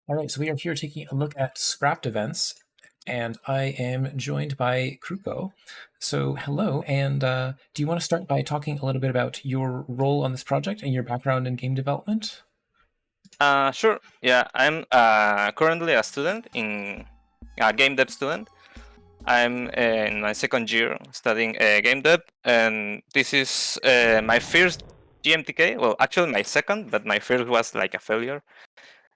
All right, so we are here taking a look at scrapped events, and I am joined by Kruko. So, hello, and do you want to start by talking a little bit about your role on this project and your background in game development? Sure. Yeah, I'm currently a student in a game dev student. I'm in my second year studying game dev, and this is my first GMTK. Well, actually my second, but my first was like a failure.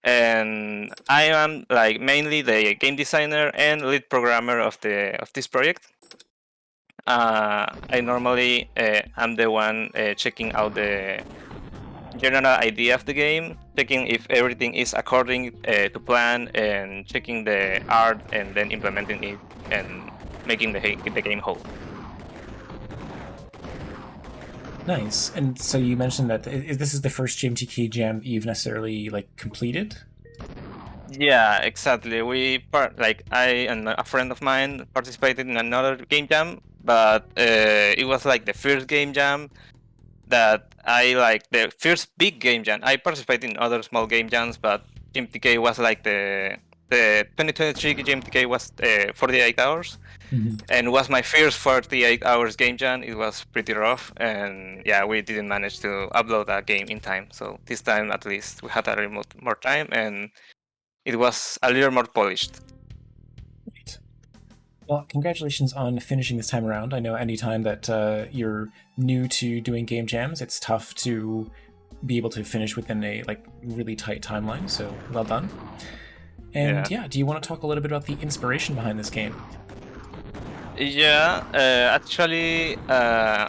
And I am like mainly the game designer and lead programmer of this project. I normally am the one checking out the general idea of the game, checking if everything is according to plan, and checking the art, and then implementing it and making the game whole. Nice. And so you mentioned that this is the first GMTK jam you've necessarily completed. Yeah, exactly. I and a friend of mine participated in another game jam, but it was like the first game jam that I like, the first big game jam. I participated in other small game jams, but GMTK was like the 2023 GMTK was 48 hours, and was my first 48 hours game jam. It was pretty rough, and yeah, we didn't manage to upload that game in time. So this time, at least, we had a little more time, and it was a little more polished. Great. Well, congratulations on finishing this time around. I know anytime that you're new to doing game jams, it's tough to be able to finish within a really tight timeline. So well done. And yeah, do you want to talk a little bit about the inspiration behind this game? Yeah, actually,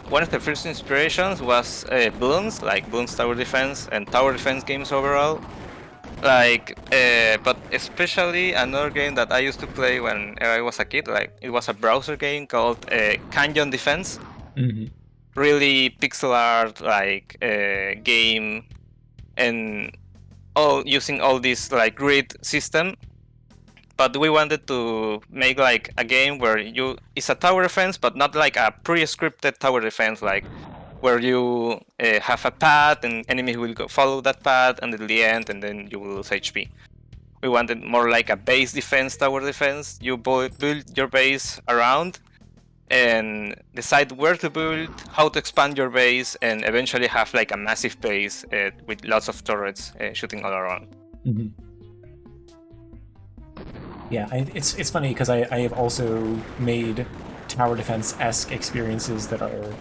one of the first inspirations was Bloons, like Bloons Tower Defense and Tower Defense games overall. But especially another game that I used to play when I was a kid. Like, it was a browser game called Canyon Defense. Really pixel art game, and using all this like grid system. But we wanted to make like a game where it's a tower defense, but not like a pre-scripted tower defense, like where you have a path and enemies will follow that path until the end, and then you will lose HP. We wanted more like a base defense, tower defense. You build your base around and decide where to build, how to expand your base, and eventually have like a massive base with lots of turrets shooting all around. Yeah, it's funny because I have also made tower defense-esque experiences that are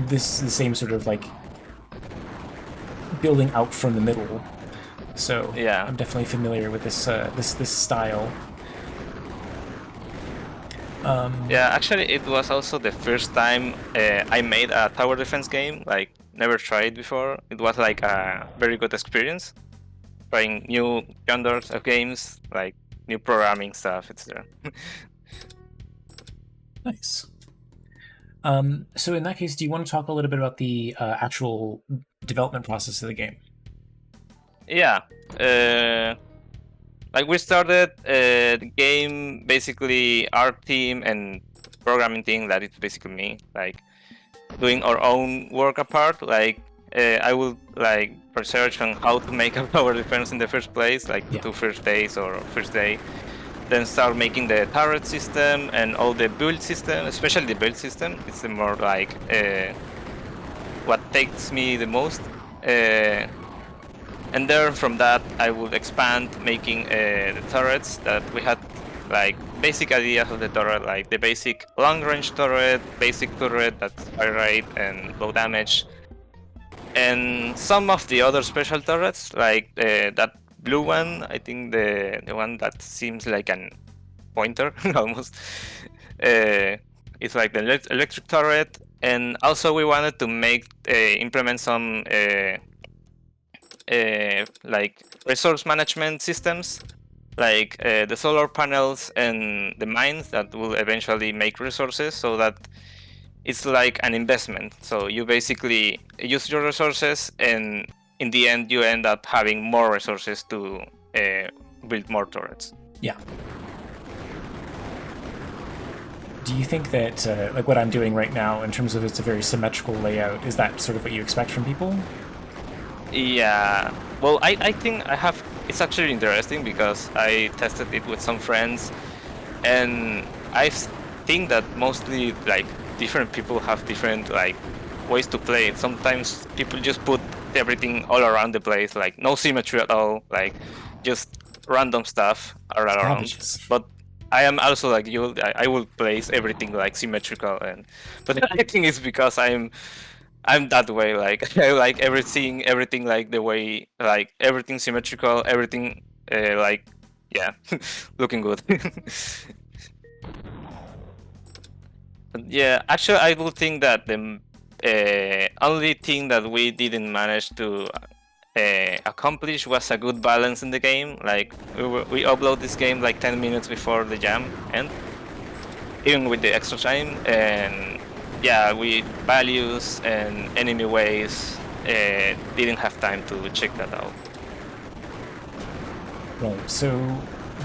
the same sort of building out from the middle. So yeah, I'm definitely familiar with this style. Yeah, actually, it was also the first time I made a tower defense game. Like, never tried before. It was like a very good experience, trying new genres of games, like new programming stuff, etc. Nice. So in that case, do you want to talk a little bit about the actual development process of the game? Yeah. Like, we started the game, basically our team and programming team, that it's basically me, like doing our own work apart. Like, I will like research on how to make a tower defense in the first place, like the 2 first days or first day. Then start making the turret system and all the build system, especially the build system. It's the more like what takes me the most. And then from that, I would expand making the turrets that we had, like basic ideas of the turret, like the basic long-range turret, basic turret that's fire rate and low damage, and some of the other special turrets, like that blue one. I think the one that seems like an pointer almost. It's like the electric turret, and also we wanted to implement some like resource management systems, like the solar panels and the mines that will eventually make resources, so that it's like an investment. So you basically use your resources, and in the end you end up having more resources to build more turrets. Yeah. Do you think that like what I'm doing right now, in terms of it's a very symmetrical layout, is that sort of what you expect from people? Yeah, well, I think I have. It's actually interesting because I tested it with some friends, and I think that mostly like different people have different like ways to play it. Sometimes people just put everything all around the place, like no symmetry at all, like just random stuff all around. Savages. But I am also like you. I will place everything like symmetrical, and but I think it's because I'm that way. Like I like everything like the way, like everything symmetrical, everything like yeah, looking good. But yeah, actually, I will think that the only thing that we didn't manage to accomplish was a good balance in the game. Like we upload this game like 10 minutes before the jam end, even with the extra time, and yeah, we values and enemy waves didn't have time to check that out. Right. So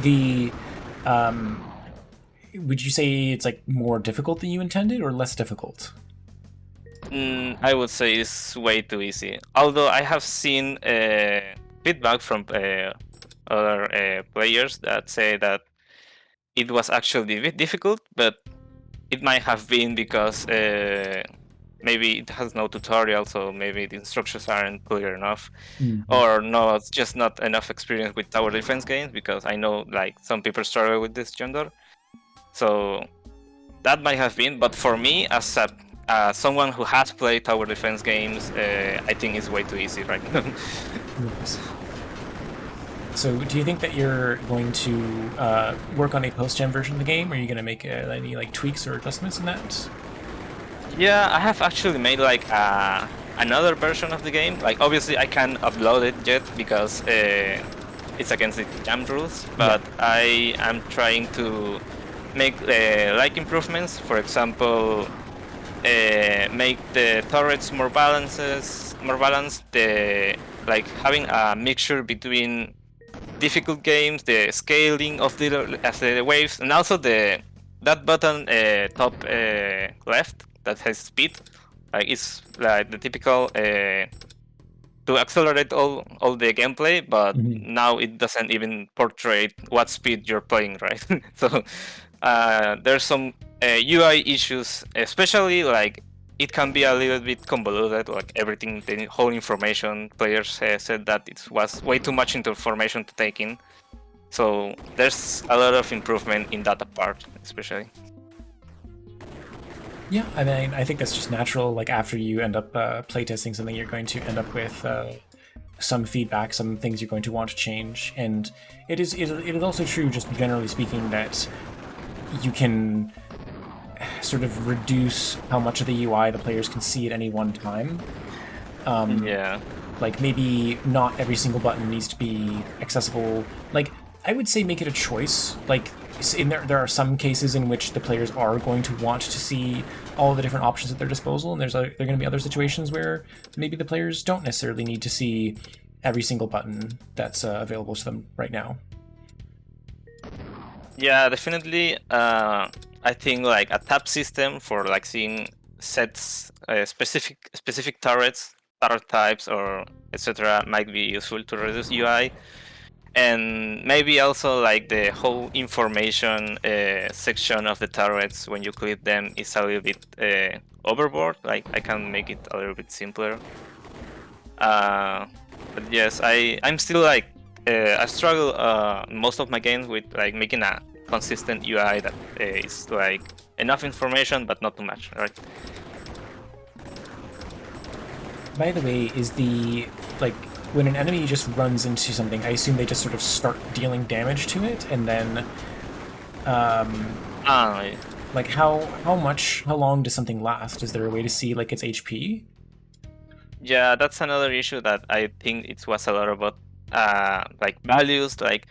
the would you say it's like more difficult than you intended or less difficult? I would say it's way too easy. Although I have seen feedback from other players that say that it was actually a bit difficult, but it might have been because maybe it has no tutorial, so maybe the instructions aren't clear enough, or no, it's just not enough experience with tower defense games, because I know like some people struggle with this genre. So that might have been, but for me, as someone who has played tower defense games, I think it's way too easy right now. Yes. So, do you think that you're going to work on a post-gen version of the game? Or are you going to make any like tweaks or adjustments in that? Yeah, I have actually made like another version of the game. Like obviously I can't upload it yet because it's against the jam rules. But yeah, I am trying to make like improvements. For example, make the turrets more balanced. Like having a mixture between difficult games, the scaling of the waves, and also that button top left that has speed. Like it's like the typical to accelerate all the gameplay, but now it doesn't even portray what speed you're playing, right? So there's some UI issues, especially like it can be a little bit convoluted, like everything, the whole information. Players said that it was way too much information to take in. So there's a lot of improvement in that part, especially. Yeah, I mean, I think that's just natural. Like after you end up playtesting something, you're going to end up with some feedback, some things you're going to want to change, and it is also true, just generally speaking, that you can sort of reduce how much of the UI the players can see at any one time. Yeah. Like maybe not every single button needs to be accessible. Like I would say make it a choice. Like there are some cases in which the players are going to want to see all the different options at their disposal, and there are going to be other situations where maybe the players don't necessarily need to see every single button that's available to them right now. Yeah, definitely. I think like a tab system for like seeing sets, specific turrets, turret types, or etc. might be useful to reduce UI. And maybe also like the whole information section of the turrets when you click them is a little bit overboard. Like I can make it a little bit simpler. But yes, I'm still like I struggle most of my games with like making a consistent UI that is like enough information but not too much, right? By the way, is the like when an enemy just runs into something, I assume they just sort of start dealing damage to it, and then like how long does something last? Is there a way to see like its HP? Yeah, that's another issue that I think it was a lot about like values. Like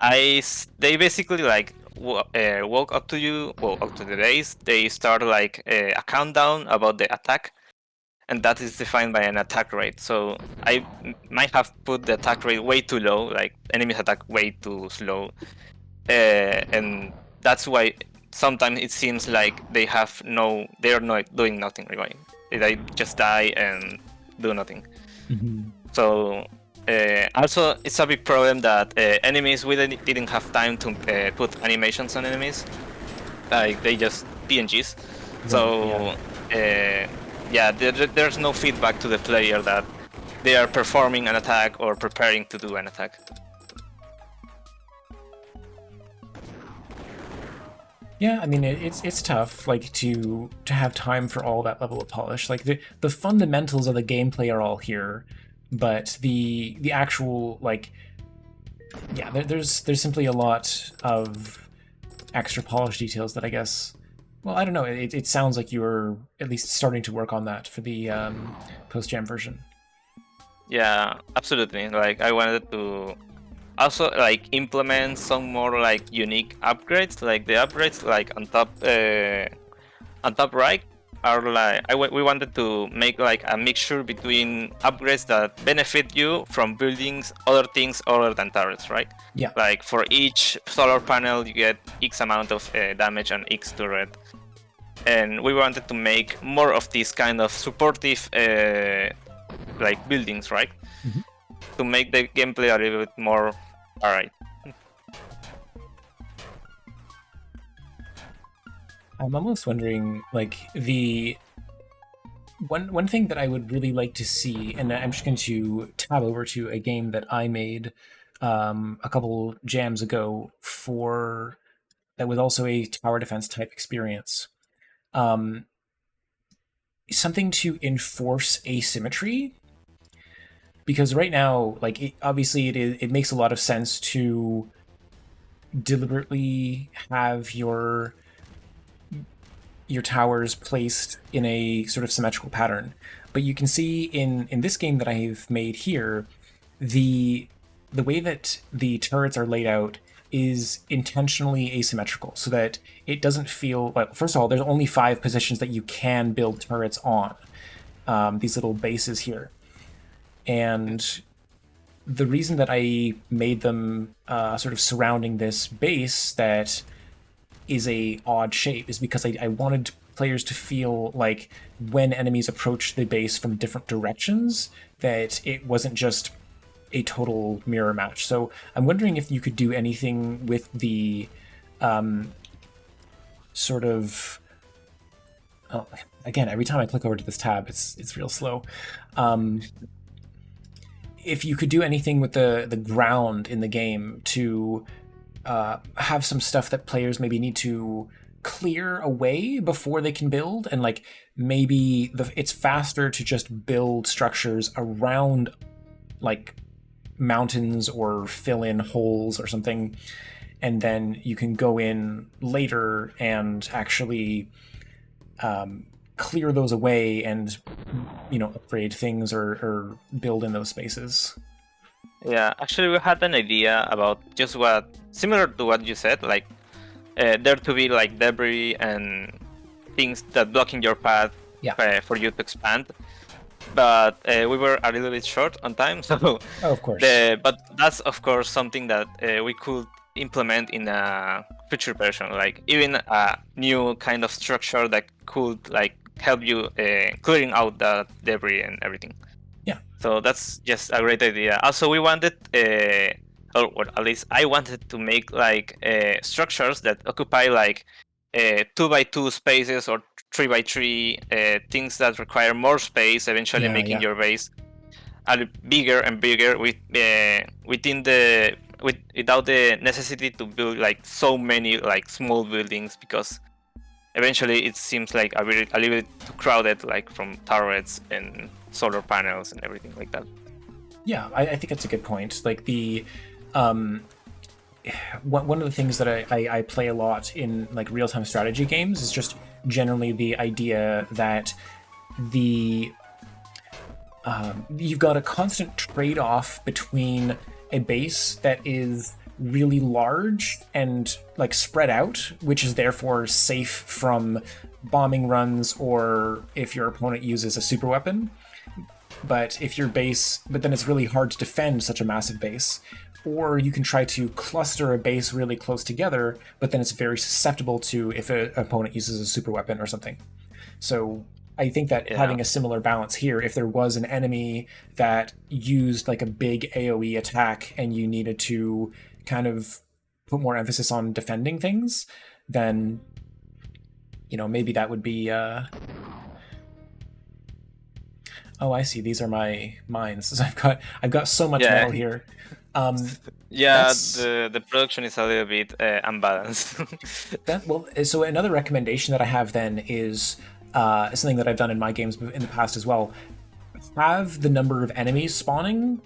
they basically like walk up to you, well, up to the base. They start like a countdown about the attack, and that is defined by an attack rate. So I might have put the attack rate way too low, like enemies attack way too slow, and that's why sometimes it seems like they are not doing nothing really. They just die and do nothing. So also, it's a big problem that enemies, we didn't have time to put animations on enemies. Like, they just PNGs. So, yeah, there's no feedback to the player that they are performing an attack or preparing to do an attack. Yeah, I mean it's tough, like to have time for all that level of polish. Like the fundamentals of the gameplay are all here, but the actual, like, yeah, there's simply a lot of extra polish details that I guess. Well, I don't know. It sounds like you're at least starting to work on that for the post-jam version. Yeah, absolutely. Like, I wanted to also like implement some more like unique upgrades. Like the upgrades like on top right are like we wanted to make like a mixture between upgrades that benefit you from building other things other than turrets, right? Yeah. Like for each solar panel you get X amount of damage on X turret, and we wanted to make more of these kind of supportive like buildings, right? Mm-hmm. To make the gameplay a little bit more alright. I'm almost wondering, like, the one thing that I would really like to see, and I'm just going to tab over to a game that I made a couple jams ago for that was also a tower defense type experience. Something to enforce asymmetry, because right now, like, obviously it makes a lot of sense to deliberately have your towers placed in a sort of symmetrical pattern. But you can see in this game that I've made here, the way that the turrets are laid out is intentionally asymmetrical so that it doesn't feel like, first of all, there's only 5 positions that you can build turrets on, these little bases here. And the reason that I made them sort of surrounding this base that is a odd shape is because I wanted players to feel like when enemies approach the base from different directions, that it wasn't just a total mirror match. So I'm wondering if you could do anything with the sort of... Oh, again, every time I click over to this tab, it's real slow. If you could do anything with the ground in the game to have some stuff that players maybe need to clear away before they can build, and like maybe it's faster to just build structures around like mountains or fill in holes or something, and then you can go in later and actually clear those away and, you know, upgrade things or build in those spaces. Yeah, actually we had an idea about just what, similar to what you said, like there to be like debris and things that blocking your path for you to expand. But we were a little bit short on time, so of course. But that's of course something that we could implement in a future version, like even a new kind of structure that could like help you clearing out the debris and everything. Yeah. So that's just a great idea. Also, we wanted, or at least I wanted to make like structures that occupy like 2x2 spaces or 3x3 things that require more space, eventually making your base a little bigger and bigger without the necessity to build like so many like small buildings, because eventually it seems like a little bit too crowded, like from turrets and solar panels and everything like that. Yeah, I think that's a good point. Like the one of the things that I play a lot in like real-time strategy games is just generally the idea that you've got a constant trade-off between a base that is really large and like spread out, which is therefore safe from bombing runs or if your opponent uses a super weapon. But then it's really hard to defend such a massive base. Or you can try to cluster a base really close together, but then it's very susceptible to if an opponent uses a super weapon or something. So I think that Yeah. having a similar balance here, if there was an enemy that used like a big AoE attack and you needed to kind of put more emphasis on defending things, then maybe that would be oh, I see. These are my mines. So I've got so much Yeah. metal here. Yeah, That's the production is a little bit unbalanced. well. So another recommendation that I have then is something that I've done in my games in the past as well. Have the number of enemies spawning,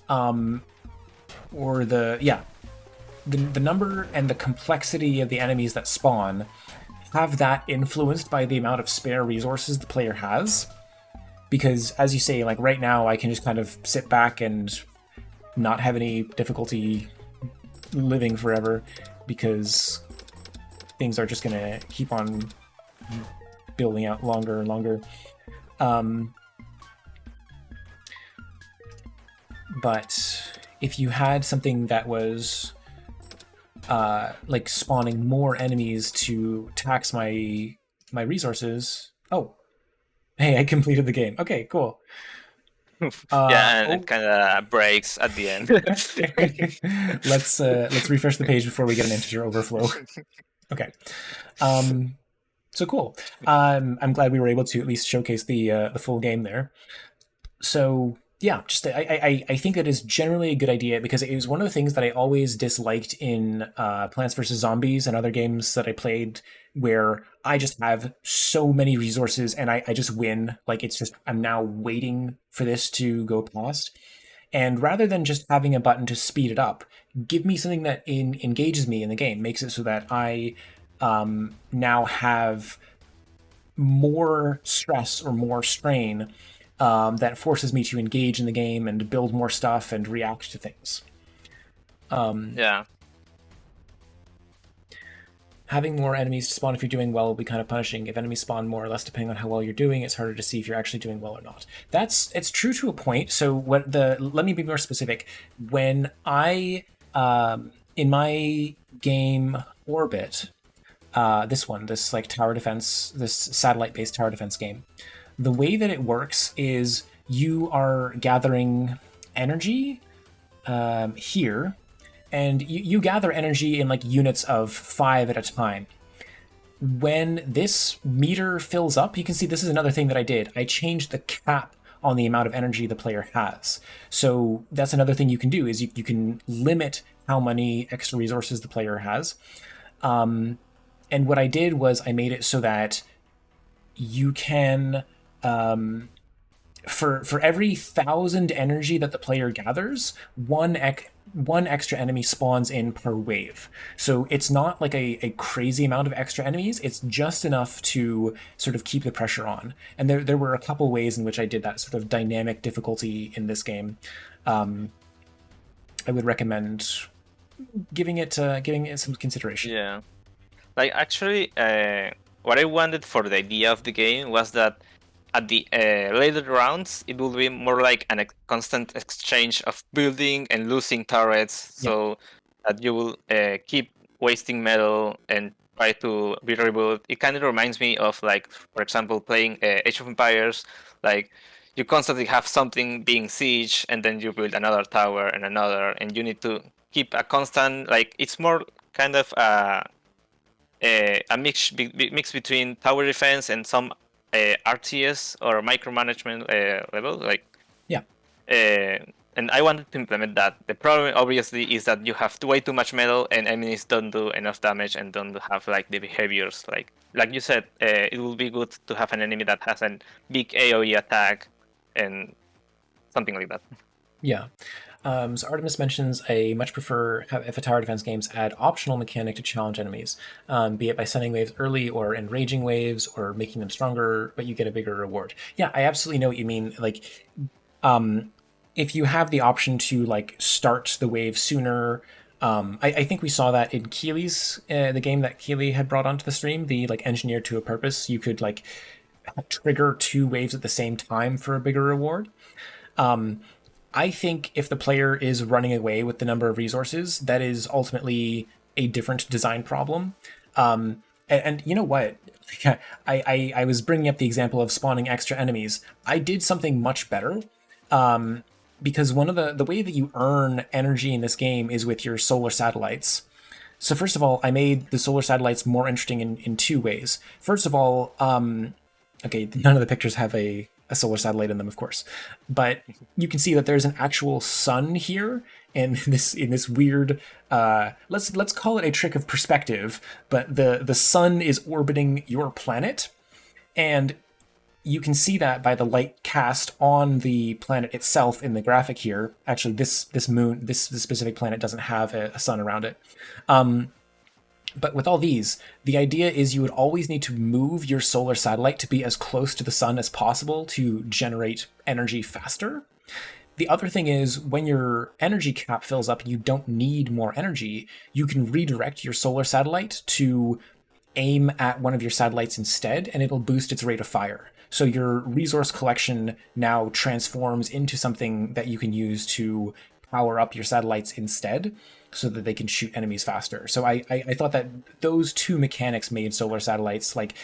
or the number and the complexity of the enemies that spawn, have that influenced by the amount of spare resources the player has. Because as you say, like right now, I can just kind of sit back and not have any difficulty living forever because things are just going to keep on building out longer and longer. But if you had something that was like spawning more enemies to tax my resources. Oh, hey, I completed the game. Okay, cool. Yeah, and it kind of breaks at the end. Let's refresh the page before we get an integer overflow. Okay. So cool. I'm glad we were able to at least showcase the full game there. So yeah, just I think that is generally a good idea because it was one of the things that I always disliked in Plants vs Zombies and other games that I played, where I just have so many resources and I just win. Like it's just I'm now waiting for this to go past. And rather than just having a button to speed it up, give me something that engages me in the game, makes it so that I now have more stress or more strain that forces me to engage in the game and build more stuff and react to things. Yeah. Having more enemies to spawn if you're doing well will be kind of punishing. If enemies spawn more or less depending on how well you're doing, it's harder to see if you're actually doing well or not. It's true to a point. So let me be more specific. When I in my game Orbit, this like tower defense, this satellite-based tower defense game, the way that it works is you are gathering energy here, and you gather energy in like units of 5 at a time. When this meter fills up, you can see this is another thing that I did. I changed the cap on the amount of energy the player has. So that's another thing you can do is you can limit how many extra resources the player has. And what I did was I made it so that you can for every 1,000 energy that the player gathers, one extra enemy spawns in per wave. So it's not like a crazy amount of extra enemies. It's just enough to sort of keep the pressure on. And there were a couple ways in which I did that sort of dynamic difficulty in this game. I would recommend giving it some consideration. Yeah. Like actually, what I wanted for the idea of the game was that at the later rounds, it will be more like a constant exchange of building and losing turrets, so that you will keep wasting metal and try to be rebuilt. It kind of reminds me of, like, for example, playing Age of Empires. Like, you constantly have something being siege, and then you build another tower and another, and you need to keep a constant, like, it's more kind of a mix between tower defense and some RTS or micromanagement level, like yeah. And I wanted to implement that. The problem, obviously, is that you have way too much metal, and enemies don't do enough damage and don't have like the behaviors. Like you said, it will be good to have an enemy that has a big AOE attack and something like that. Yeah. So Artemis mentions I much prefer if a tower defense games add optional mechanic to challenge enemies, be it by sending waves early or enraging waves or making them stronger, but you get a bigger reward. Yeah, I absolutely know what you mean. Like, if you have the option to like start the wave sooner, I think we saw that in Keely's the game that Keely had brought onto the stream, the like Engineered to a Purpose. You could like trigger 2 waves at the same time for a bigger reward. I think if the player is running away with the number of resources, that is ultimately a different design problem. And you know what? I was bringing up the example of spawning extra enemies. I did something much better. Because one of the way that you earn energy in this game is with your solar satellites. So first of all, I made the solar satellites more interesting in two ways. First of all, okay, none of the pictures have a solar satellite in them, of course, but you can see that there's an actual sun here, and in this weird, let's call it a trick of perspective. But the sun is orbiting your planet, and you can see that by the light cast on the planet itself in the graphic here. Actually, this moon, this specific planet doesn't have a sun around it. But with all these, the idea is you would always need to move your solar satellite to be as close to the sun as possible to generate energy faster. The other thing is when your energy cap fills up and you don't need more energy, you can redirect your solar satellite to aim at one of your satellites instead, and it'll boost its rate of fire. So your resource collection now transforms into something that you can use to power up your satellites instead, so that they can shoot enemies faster. So I thought that those two mechanics made solar satellites, like,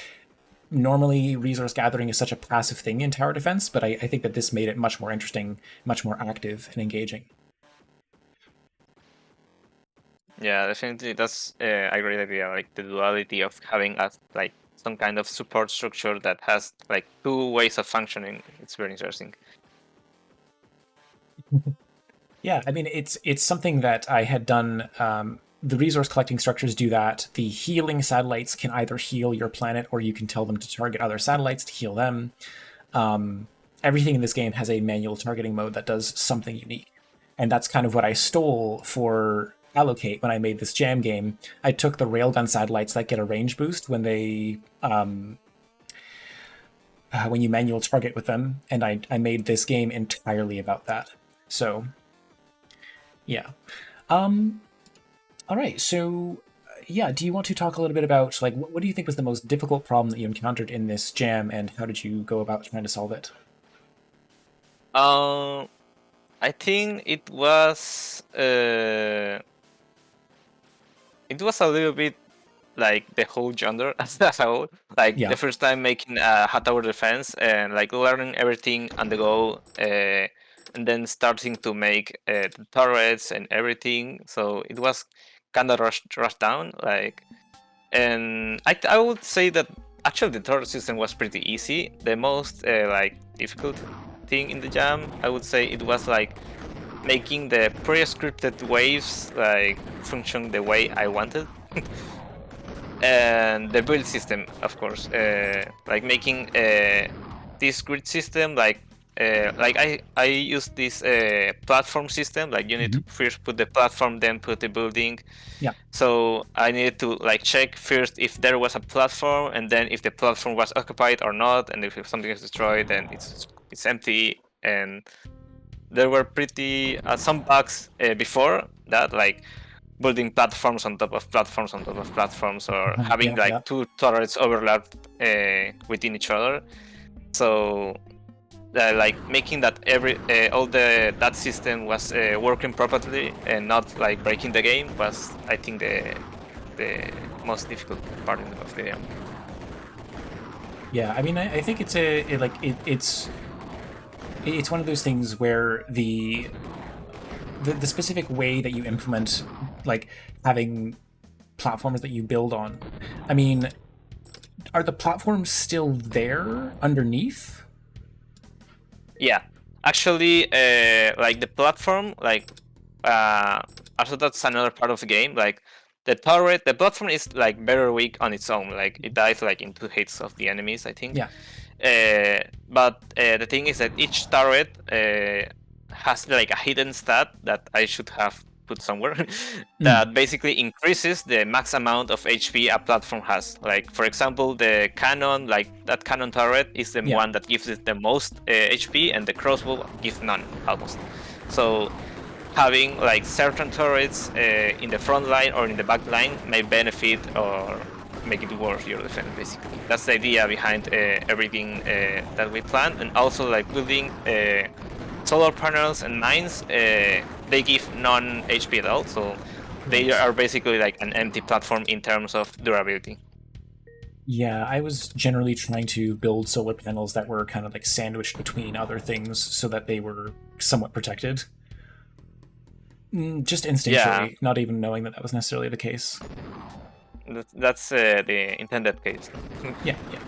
normally resource gathering is such a passive thing in tower defense, but I think that this made it much more interesting, much more active and engaging. Yeah, definitely. That's a great idea. Like the duality of having like some kind of support structure that has like two ways of functioning. It's very interesting. Yeah, I mean, it's something that I had done. The resource collecting structures do that. The healing satellites can either heal your planet, or you can tell them to target other satellites to heal them. Everything in this game has a manual targeting mode that does something unique, and that's kind of what I stole for Allocate when I made this jam game. I took the railgun satellites that get a range boost when they when you manual target with them, and I made this game entirely about that. So yeah. All right. So, yeah. Do you want to talk a little bit about, like, what do you think was the most difficult problem that you encountered in this jam, and how did you go about trying to solve it? I think it was a little bit like the whole genre as a whole. Like Yeah. the first time making a hot tower defense and like learning everything on the go. And then starting to make the turrets and everything. So it was kind of rushed down. Like, and I would say that actually the turret system was pretty easy. The most like difficult thing in the jam, I would say it was like making the pre-scripted waves like function the way I wanted. And the build system, of course, like making this grid system like I use this platform system. Like you need to first put the platform, then put the building. Yeah. So I needed to like check first if there was a platform, and then if the platform was occupied or not, and if something is destroyed, then it's empty. And there were pretty some bugs before that, like building platforms on top of platforms on top of platforms, or having like two turrets overlapped within each other. So like making that all that system was working properly and not like breaking the game was, I think, the most difficult part of the game. Yeah, I mean, I think it's it's one of those things where the specific way that you implement, like, having platforms that you build on. I mean, are the platforms still there underneath? Yeah, actually, like the platform, like also that's another part of the game. Like the platform is like very weak on its own. Like it dies like in 2 hits of the enemies, I think. Yeah. But the thing is that each turret has like a hidden stat that I should have put somewhere that basically increases the max amount of HP a platform has. Like, for example, the cannon, like that cannon turret is the one that gives it the most HP, and the crossbow gives none almost. So having like certain turrets in the front line or in the back line may benefit or make it worse your defense. Basically, that's the idea behind everything that we plan. And also like building solar panels and mines, they give non-HP at all, so they are basically like an empty platform in terms of durability. Yeah, I was generally trying to build solar panels that were kind of like sandwiched between other things so that they were somewhat protected. Just Yeah, instinctually, not even knowing that that was necessarily the case. that's the intended case. Yeah, yeah.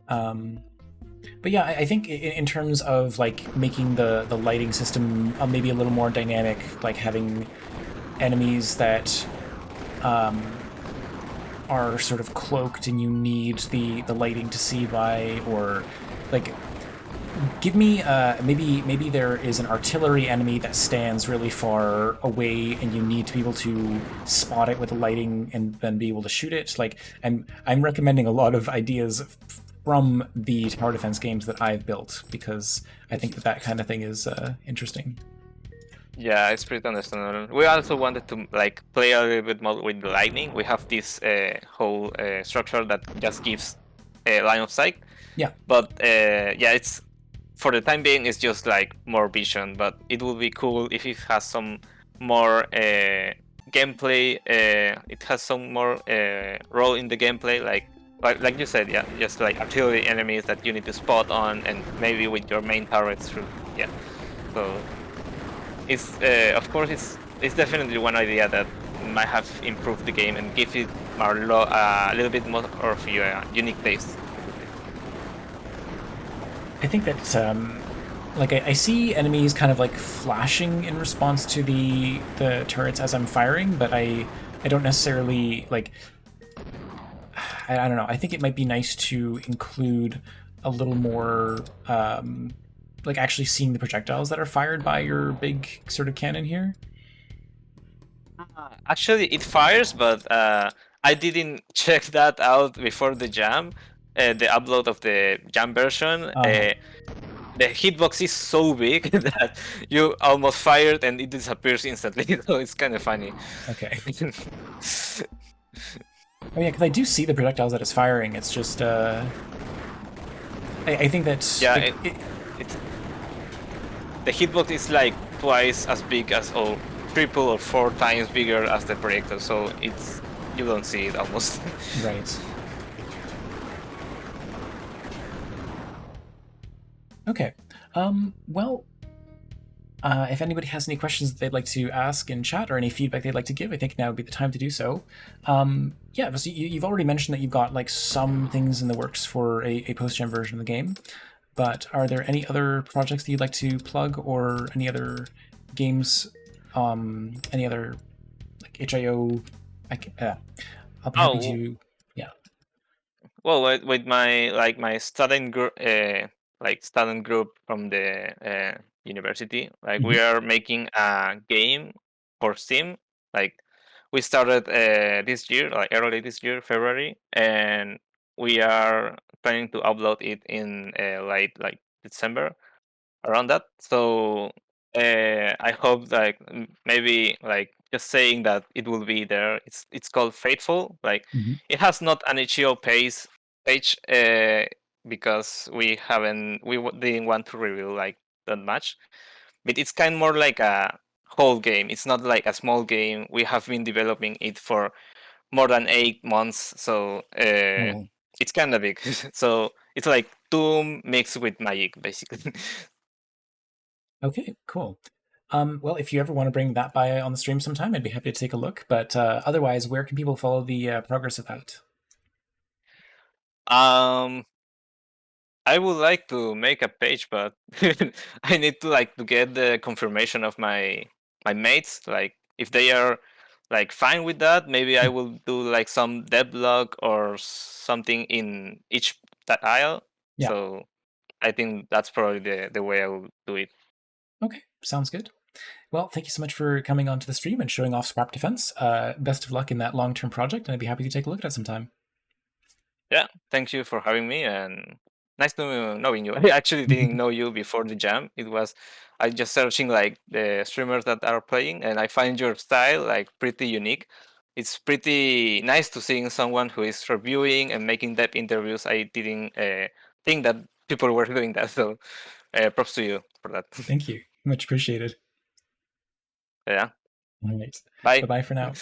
Um, but yeah, I think in terms of like making the lighting system maybe a little more dynamic, like having enemies that are sort of cloaked and you need the lighting to see by, or like give me maybe there is an artillery enemy that stands really far away and you need to be able to spot it with the lighting and then be able to shoot it. Like I'm recommending a lot of ideas from the tower defense games that I've built because I think that that kind of thing is interesting. Yeah, it's pretty understandable. We also wanted to like play a little bit more with the lightning. We have this whole structure that just gives a line of sight, Yeah. but yeah, it's for the time being it's just like more vision. But it would be cool if it has some more gameplay. It has some more role in the gameplay, like you said, yeah, just like artillery enemies that you need to spot on, and maybe with your main turrets through, yeah. So it's of course it's definitely one idea that might have improved the game and give it a little bit more of a unique taste. I think that like I see enemies kind of like flashing in response to the turrets as I'm firing, but I don't necessarily like I don't know. I think it might be nice to include a little more like actually seeing the projectiles that are fired by your big sort of cannon here. Actually, it fires, but I didn't check that out before the jam, the upload of the jam version. Uh-huh. The hitbox is so big that you almost fired and it disappears instantly. So it's kind of funny. Okay. Oh yeah, because I do see the projectiles that it's firing. It's just I think that Yeah, like it's the hitbox is like twice as big as, or triple or 4 times bigger as the projector, so it's, you don't see it almost. right. Okay. Well, if anybody has any questions that they'd like to ask in chat or any feedback they'd like to give, I think now would be the time to do so. Yeah, so you've already mentioned that you've got like some things in the works for a post-gen version of the game, but are there any other projects that you'd like to plug or any other games, any other like HIO? I'll be happy Oh, to, yeah. well, with my student group from the university, like Mhm. we are making a game for Steam. Like we started this year, like early this year, February, and we are planning to upload it in late like December, around that. So I hope like maybe like just saying that it will be there. It's called Faithful. Like Mhm. it has not an itch.io page because didn't want to reveal like that much. But it's kind of more like a whole game. It's not like a small game. We have been developing it for more than 8 months, so Oh, it's kind of big. So it's like Doom mixed with Magic, basically. okay, cool. Well, if you ever want to bring that by on the stream sometime, I'd be happy to take a look. But otherwise, where can people follow the progress of that? um, I would like to make a page, but I need to like to get the confirmation of my mates. Like if they are like fine with that, maybe I will do like some devlog or something in each aisle. Yeah. So I think that's probably the way I will do it. Okay, sounds good. Well, thank you so much for coming onto the stream and showing off Scrap Defense. Best of luck in that long-term project, and I'd be happy to take a look at it sometime. Yeah, thank you for having me, and nice to knowing you. I actually didn't know you before the jam. It was I just searching like the streamers that are playing, and I find your style like pretty unique. It's pretty nice to seeing someone who is reviewing and making depth interviews. I didn't think that people were doing that, so props to you for that. Thank you. Much appreciated. Yeah, All right. bye. Bye-bye for now.